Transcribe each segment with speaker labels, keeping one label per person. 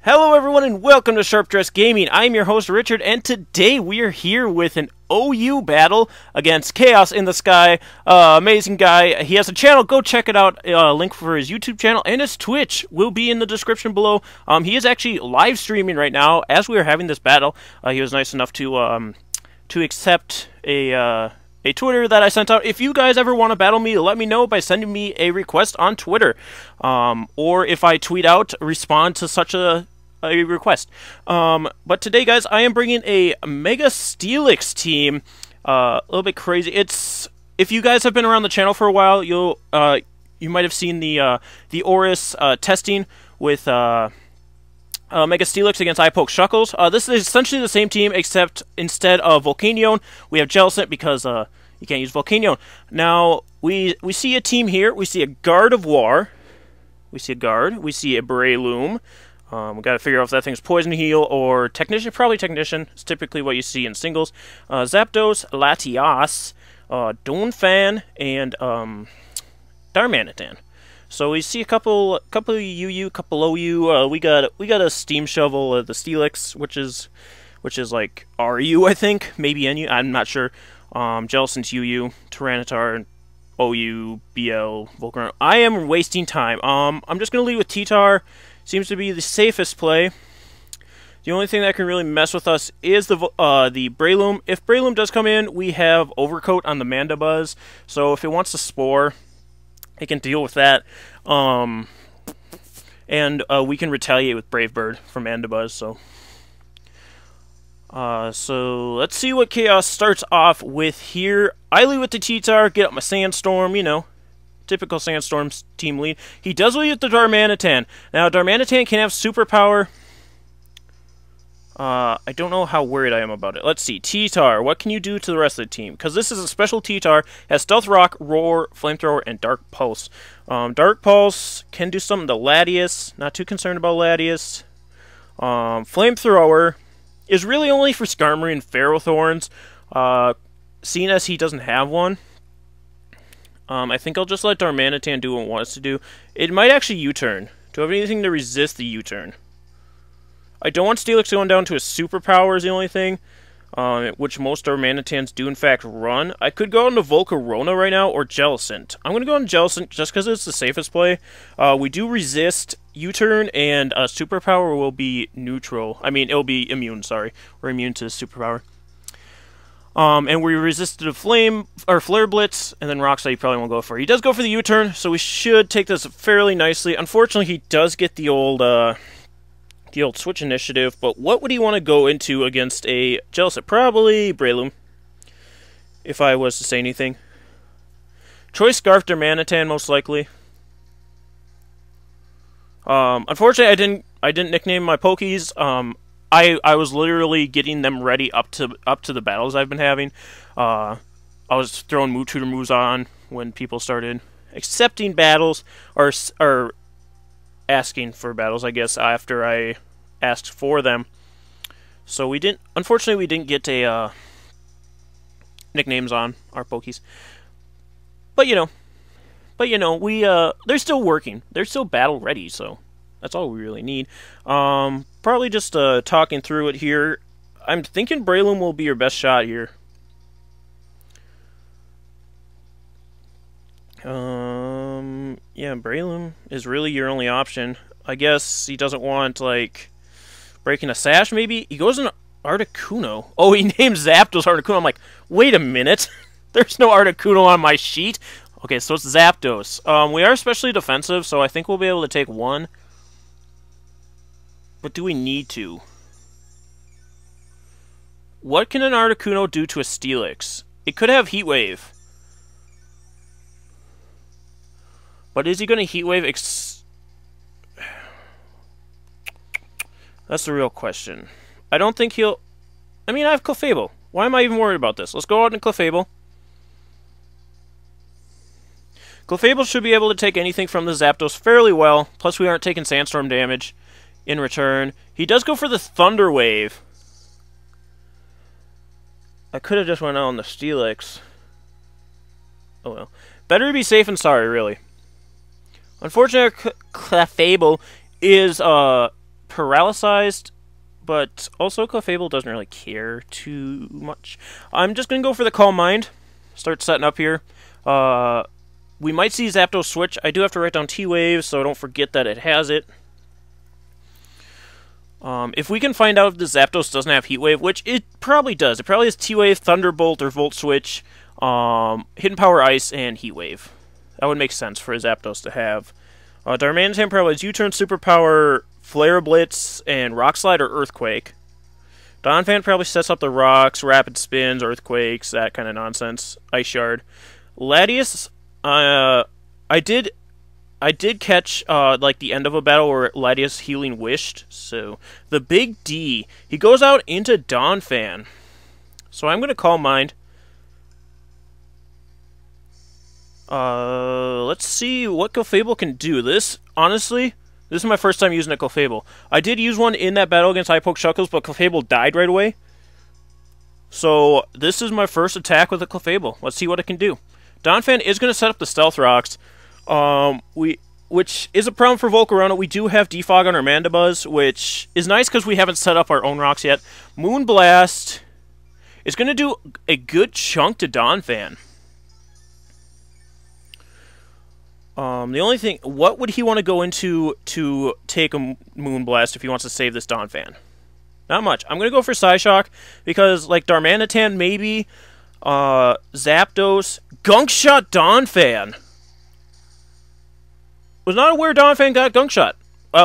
Speaker 1: Hello everyone and welcome to Sharp Dress Gaming. I'm your host Richard and today we are here with an OU battle against ChaosInTheSky. Amazing guy. He has a channel. Go check it out. Link for his YouTube channel and his Twitch will be in the description below. He is actually live streaming right now as we are having this battle. He was nice enough to accept a Twitter that I sent out. If you guys ever want to battle me, let me know by sending me a request on Twitter. Or if I tweet out, respond to such a request. But today, guys, I am bringing a Mega Steelix team. A little bit crazy. If you guys have been around the channel for a while, you might have seen the ORAS testing with Mega Steelix against Shuckles. This is essentially the same team, except instead of Volcanion, we have Jellicent because you can't use Volcanion. Now, we see a team here. We see a Guard of War. We see a Guard. We see a Breloom. We got to figure out if that thing's Poison Heal or Technician. Probably Technician. It's typically what you see in singles. Zapdos, Latias, Donphan, and Darmanitan. So we see a couple of UU, couple OU. We got a Steam Shovel, the Steelix, which is like RU, I think, maybe NU. I'm not sure. Jellicent's UU, Tyranitar, OU, BL, Volcarona. I am wasting time. I'm just gonna lead with T-Tar. Seems to be the safest play. The only thing that can really mess with us is the Breloom. If Breloom does come in, we have Overcoat on the Mandibuzz. So if it wants to Spore, it can deal with that. And we can retaliate with Brave Bird from Mandibuzz. So let's see what Chaos starts off with here. I lead with the T-Tar, get up my Sandstorm, you know. Typical Sandstorm's team lead. He does lead with the Darmanitan. Now, Darmanitan can have superpower. I don't know how worried I am about it. Let's see. T-Tar, what can you do to the rest of the team? Because this is a special T-Tar. Has Stealth Rock, Roar, Flamethrower, and Dark Pulse. Dark Pulse can do something to Latias. Not too concerned about Latias. Flamethrower is really only for Skarmory and Ferrothorns. Seeing as he doesn't have one. I think I'll just let Darmanitan do what it wants to do. It might actually U-turn. Do I have anything to resist the U-turn? I don't want Steelix going down to a superpower is the only thing, which most Darmanitans do in fact run. I could go into Volcarona right now or Jellicent. I'm going to go into Jellicent just because it's the safest play. We do resist U-turn and superpower will be neutral. I mean, it'll be immune, sorry. We're immune to superpower. And we resisted a Flare Blitz, and then Rock Slide he probably won't go for. He does go for the U-turn, so we should take this fairly nicely. Unfortunately, he does get the old Switch Initiative, but what would he want to go into against a Jellicent? Probably Breloom, if I was to say anything. Choice Scarf Darmanitan, most likely. Unfortunately, I didn't nickname my Pokies. I was literally getting them ready up to the battles I've been having. I was throwing Move Tutor moves on when people started accepting battles or asking for battles, I guess, after I asked for them. So unfortunately we didn't get a nicknames on our Pokies. But you know, they're still working. They're still battle ready, so that's all we really need. Probably just talking through it here. I'm thinking Breloom will be your best shot here. Yeah, Breloom is really your only option. I guess he doesn't want, like, breaking a Sash, maybe? He goes in Articuno. Oh, he names Zapdos Articuno. I'm like, wait a minute. There's no Articuno on my sheet. Okay, so it's Zapdos. We are especially defensive, so I think we'll be able to take one. But do we need to? What can an Articuno do to a Steelix? It could have Heat Wave. But is he going to Heat Wave? That's the real question. I don't think he'll... I mean, I have Clefable. Why am I even worried about this? Let's go out and Clefable. Clefable should be able to take anything from the Zapdos fairly well. Plus, we aren't taking Sandstorm damage in return. He does go for the Thunder Wave. I could have just went out on the Steelix. Oh well. Better to be safe than sorry, really. Unfortunately, Clefable is paralyzed, but also Clefable doesn't really care too much. I'm just going to go for the Calm Mind. Start setting up here. We might see Zapdos switch. I do have to write down T-Wave, so don't forget that it has it. If we can find out if the Zapdos doesn't have Heat Wave, which it probably does. It probably has T-Wave, Thunderbolt, or Volt Switch, Hidden Power Ice, and Heat Wave. That would make sense for a Zapdos to have. Darmanitan probably has U-Turn, Superpower, Flare Blitz, and Rock Slide or Earthquake. Donphan probably sets up the rocks, Rapid Spins, Earthquakes, that kind of nonsense. Ice Shard. Latias, I did catch like the end of a battle where Latias healing wished. So the big D, he goes out into Donphan. So I'm gonna Calm Mind. Let's see what Clefable can do. Honestly, this is my first time using a Clefable. I did use one in that battle against Hypoke Shuckles, but Clefable died right away. So this is my first attack with a Clefable. Let's see what it can do. Donphan is going to set up the Stealth Rocks, which is a problem for Volcarona. We do have Defog on our Mandibuzz, which is nice because we haven't set up our own rocks yet. Moonblast is going to do a good chunk to Donphan. The only thing, what would he want to go into to take a Moonblast if he wants to save this Donphan? Not much. I'm going to go for Psyshock because, like, Darmanitan, maybe, Zapdos, Gunk Shot Donphan. Was not aware Donphan got Gunk Shot.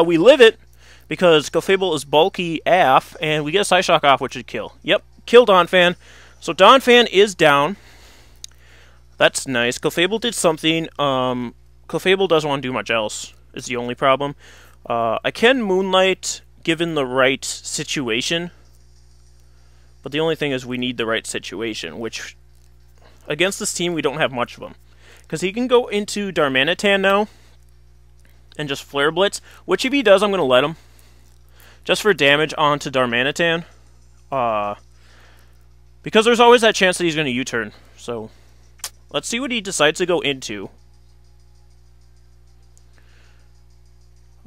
Speaker 1: We live it because Clefable is bulky AF, and we get a Psyshock off, which would kill. Yep, kill Donphan. So Donphan is down. That's nice. Clefable did something. Clefable doesn't want to do much else, is the only problem. I can Moonlight given the right situation, but the only thing is we need the right situation, which against this team we don't have much of them. Because he can go into Darmanitan now and just Flare Blitz, which if he does, I'm going to let him. Just for damage onto Darmanitan. Because there's always that chance that he's going to U-turn. So, let's see what he decides to go into.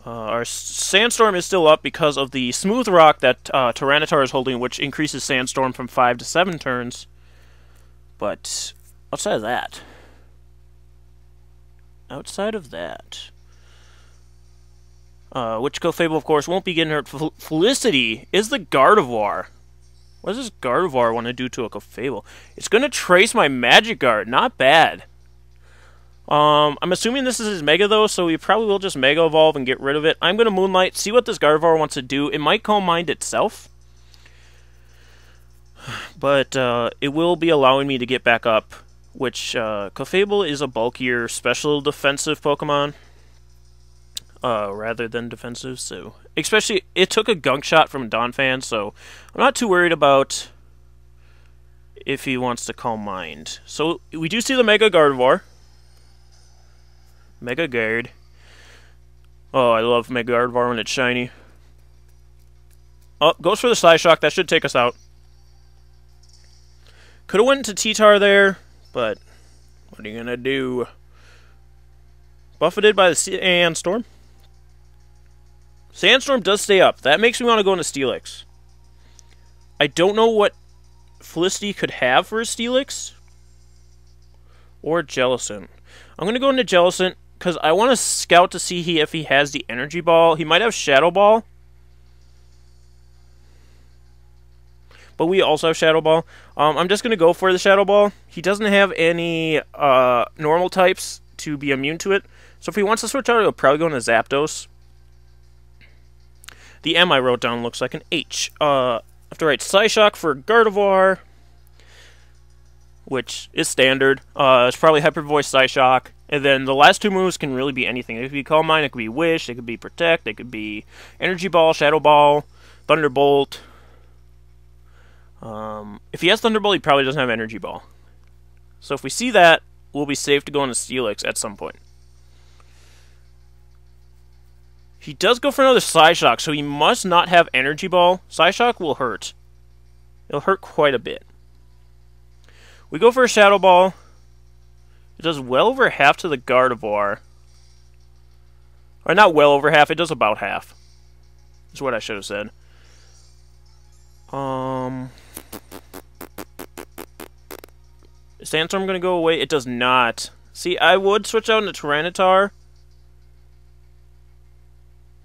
Speaker 1: Our Sandstorm is still up because of the Smooth Rock that Tyranitar is holding, which increases Sandstorm from 5 to 7 turns. But outside of that, which Clefable, of course, won't be getting hurt. Felicity is the Gardevoir. What does this Gardevoir want to do to a Clefable? It's going to trace my Magic Guard. Not bad. I'm assuming this is his Mega, though, so we probably will just Mega Evolve and get rid of it. I'm going to Moonlight, see what this Gardevoir wants to do. It might Calm Mind itself, but it will be allowing me to get back up, which Clefable is a bulkier special defensive Pokemon rather than defensive, so especially it took a Gunk Shot from Donphan, so I'm not too worried about if he wants to Calm Mind. So we do see the Mega Gardevoir. Mega Guard. Oh, I love Mega Gardevoir when it's shiny. Oh, goes for the Psyshock. That should take us out. Could have went into T-Tar there, but what are you gonna do? Buffeted by the Sandstorm. Sandstorm does stay up. That makes me want to go into Steelix. I don't know what Felicity could have for a Steelix. Or Jellicent. I'm going to go into Jellicent because I want to scout to see if he has the Energy Ball. He might have Shadow Ball. But we also have Shadow Ball. I'm just going to go for the Shadow Ball. He doesn't have any normal types to be immune to it. So if he wants to switch out, he'll probably go into Zapdos. The M I wrote down looks like an H. I have to write Psyshock for Gardevoir, which is standard. It's probably Hyper Voice, Psyshock. And then the last two moves can really be anything. It could be Calm Mind, it could be Wish, it could be Protect, it could be Energy Ball, Shadow Ball, Thunderbolt. If he has Thunderbolt, he probably doesn't have Energy Ball. So if we see that, we'll be safe to go into Steelix at some point. He does go for another Psyshock, so he must not have Energy Ball. Psyshock will hurt. It'll hurt quite a bit. We go for a Shadow Ball. It does well over half to the Gardevoir. Or not well over half, it does about half. is what I should have said. Is Sandstorm going to go away? It does not. See, I would switch out into Tyranitar,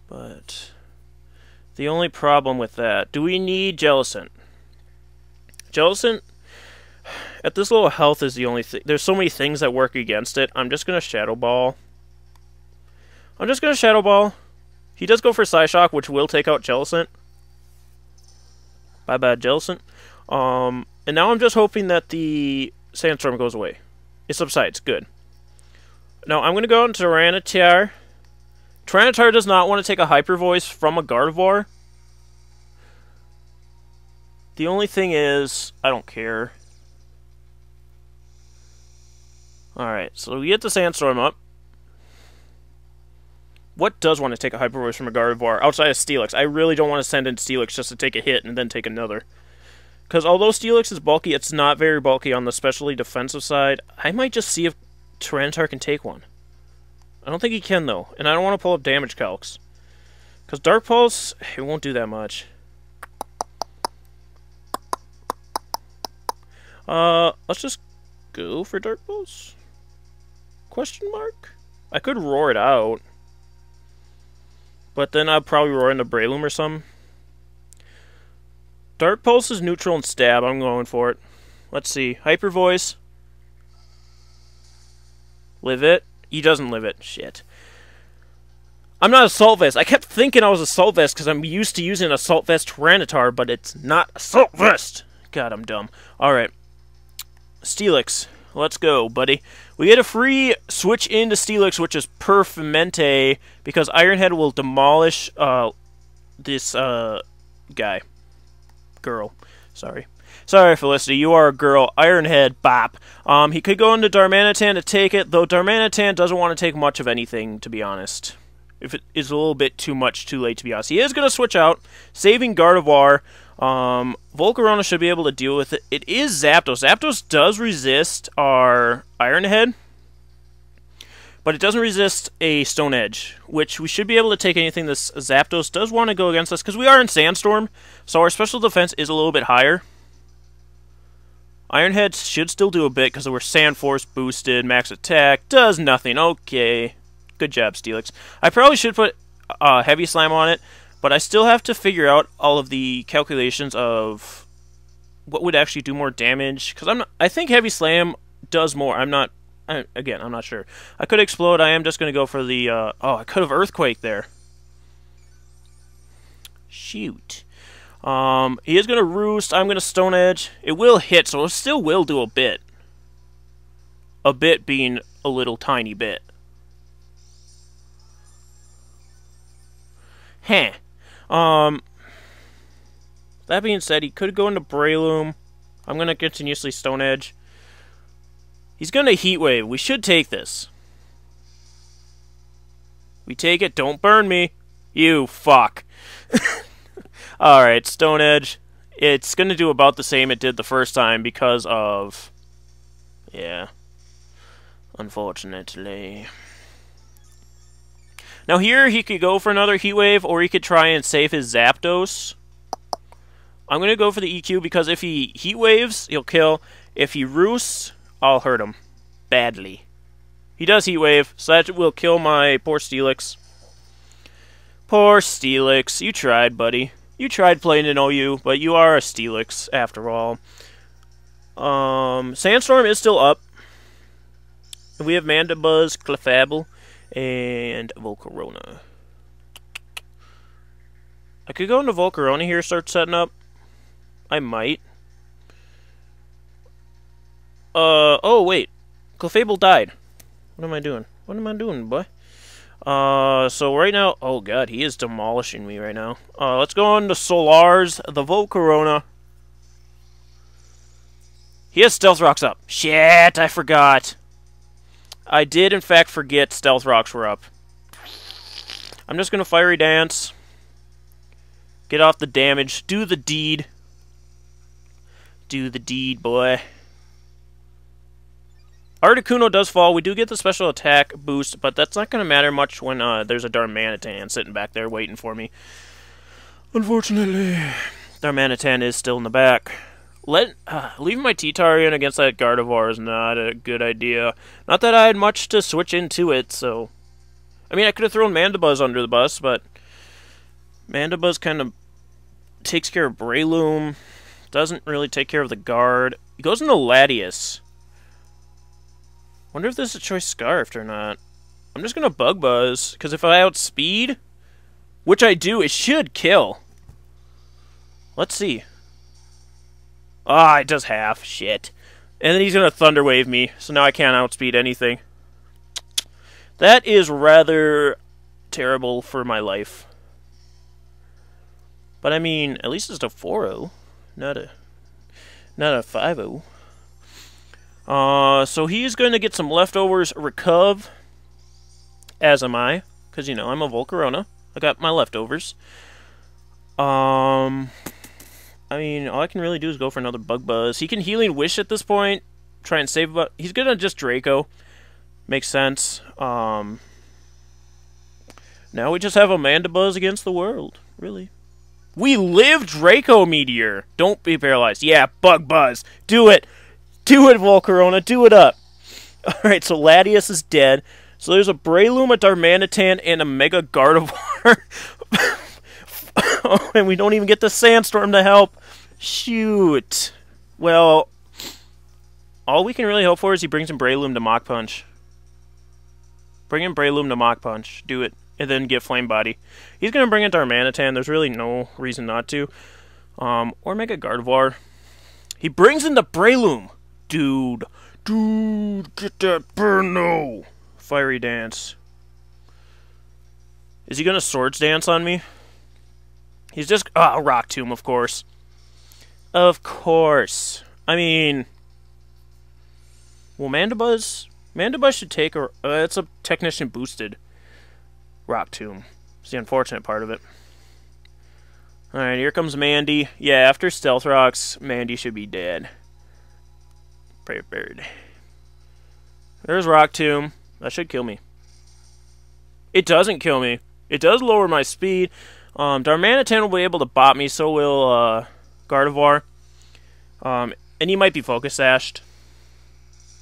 Speaker 1: but the only problem with that... Do we need Jellicent? Jellicent, at this low health, is the only thing... There's so many things that work against it. I'm just going to Shadow Ball. He does go for Psyshock, which will take out Jellicent. Bye-bye, Jellicent. And now I'm just hoping that the Sandstorm goes away. It subsides. Good. Now, I'm going to go into Tyranitar. Tyranitar does not want to take a Hyper Voice from a Gardevoir. The only thing is, I don't care. Alright, so we get the Sandstorm up. What does want to take a Hyper Voice from a Gardevoir outside of Steelix? I really don't want to send in Steelix just to take a hit and then take another. Because although Steelix is bulky, it's not very bulky on the specially defensive side. I might just see if Tyranitar can take one. I don't think he can, though. And I don't want to pull up damage calcs. Because Dark Pulse, it won't do that much. Let's just go for Dark Pulse? Question mark? I could roar it out. But then I'd probably roar into Breloom or something. Dark Pulse is neutral and stab. I'm going for it. Let's see. Hyper Voice. Live it. He doesn't live it. Shit. I'm not Assault Vest. I kept thinking I was Assault Vest because I'm used to using Assault Vest Tyranitar, but it's not Assault Vest. God, I'm dumb. Alright. Steelix. Let's go, buddy. We get a free switch into Steelix, which is Perfumente, because Ironhead will demolish this guy. Girl. Sorry. Sorry, Felicity. You are a girl. Ironhead, bop. He could go into Darmanitan to take it, though Darmanitan doesn't want to take much of anything, to be honest. If it is a little bit too much, too late, to be honest. He is going to switch out, saving Gardevoir. Volcarona should be able to deal with it. It is Zapdos. Zapdos does resist our Ironhead, but it doesn't resist a Stone Edge, which we should be able to take anything this Zapdos does want to go against us, because we are in Sandstorm, so our special defense is a little bit higher. Ironhead should still do a bit, because we're Sand Force boosted, max attack, does nothing. Okay, good job, Steelix. I probably should put Heavy Slam on it, but I still have to figure out all of the calculations of what would actually do more damage, because I think Heavy Slam does more. Again, I'm not sure. I could Explode. I am just going to go for the... oh, I could have Earthquake there. Shoot. He is going to Roost. I'm going to Stone Edge. It will hit, so it still will do a bit. A bit being a little tiny bit. Heh. That being said, he could go into Breloom. I'm going to continuously Stone Edge. He's going to Heat Wave. We should take this. We take it. Don't burn me. You fuck. Alright, Stone Edge. It's going to do about the same it did the first time because of... Yeah. Unfortunately. Now here, he could go for another Heat Wave, or he could try and save his Zapdos. I'm going to go for the EQ because if he Heat Waves, he'll kill. If he Roosts, I'll hurt him. Badly. He does Heat Wave, so that will kill my poor Steelix. Poor Steelix. You tried, buddy. You tried playing an OU, but you are a Steelix, after all. Sandstorm is still up. We have Mandibuzz, Clefable, and Volcarona. I could go into Volcarona here, start setting up. I might. Oh, wait. Clefable died. What am I doing? What am I doing, boy? So right now... Oh, God, he is demolishing me right now. Let's go on to Solars, the Volcarona. He has Stealth Rocks up. Shit, I forgot. I did, in fact, forget Stealth Rocks were up. I'm just going to Fiery Dance. Get off the damage. Do the deed. Do the deed, boy. Articuno does fall. We do get the special attack boost, but that's not going to matter much when there's a Darmanitan sitting back there waiting for me. Unfortunately, Darmanitan is still in the back. Leaving my T-Tar in against that Gardevoir is not a good idea. Not that I had much to switch into it, so... I mean, I could have thrown Mandibuzz under the bus, but... Mandibuzz kind of takes care of Breloom. Doesn't really take care of the guard. He goes into Latias. Wonder if this is a choice Scarfed or not. I'm just going to Bug Buzz, because if I outspeed, which I do, it should kill. Let's see. Ah, it does half. Shit. And then he's going to Thunder Wave me, so now I can't outspeed anything. That is rather terrible for my life. But I mean, at least it's a 4-0, not a 5-0. So he's going to get some leftovers Recuv, as am I, because, you know, I'm a Volcarona. I got my leftovers. I mean, all I can really do is go for another Bug Buzz. He can Healing Wish at this point, try and save, but he's going to just Draco. Makes sense. Now we just have a Mandibuzz against the world, really. We live Draco Meteor. Don't be paralyzed. Yeah, Bug Buzz. Do it. Do it, Volcarona. Do it up. Alright, so Latias is dead. So there's a Breloom, a Darmanitan, and a Mega Gardevoir. Oh, and we don't even get the Sandstorm to help. Shoot. Well, all we can really hope for is he brings in Breloom to Mach Punch. Bring in Breloom to Mach Punch. Do it. And then get Flame Body. He's going to bring in Darmanitan. There's really no reason not to. Or Mega Gardevoir. He brings in the Breloom. Dude, get that Burno. Fiery Dance. Is he going to Swords Dance on me? He's just... Rock Tomb, of course. Of course. I mean... Well, Mandibuzz should take a... it's a Technician boosted Rock Tomb. It's the unfortunate part of it. Alright, here comes Mandy. Yeah, after Stealth Rocks, Mandy should be dead. Brave Bird. There's Rock Tomb. That should kill me. It doesn't kill me. It does lower my speed. Darmanitan will be able to bot me, so will Gardevoir. And he might be Focus Sashed.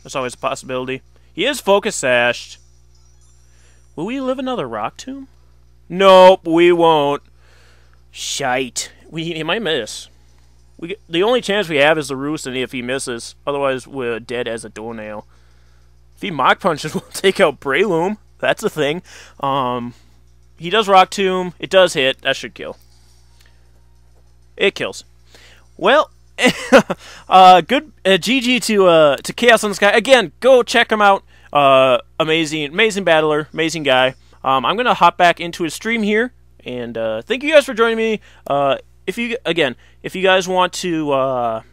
Speaker 1: That's always a possibility. He is Focus Sashed. Will we live another Rock Tomb? Nope, we won't. Shite. He might miss. The only chance we have is the Roost, and if he misses. Otherwise, we're dead as a doornail. If he Mach Punches, we'll take out Breloom. That's a thing. He does Rock Tomb. It does hit. That should kill. It kills. Well, good GG to Chaos in the Sky. Again, go check him out. Amazing battler, amazing guy. I'm gonna hop back into his stream here, and thank you guys for joining me. If you guys want to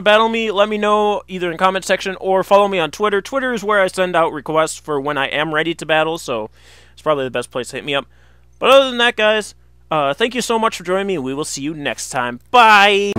Speaker 1: battle me, let me know either in the comment section or follow me on Twitter. Twitter is where I send out requests for when I am ready to battle, so it's probably the best place to hit me up. But other than that, guys, thank you so much for joining me, and we will see you next time. Bye!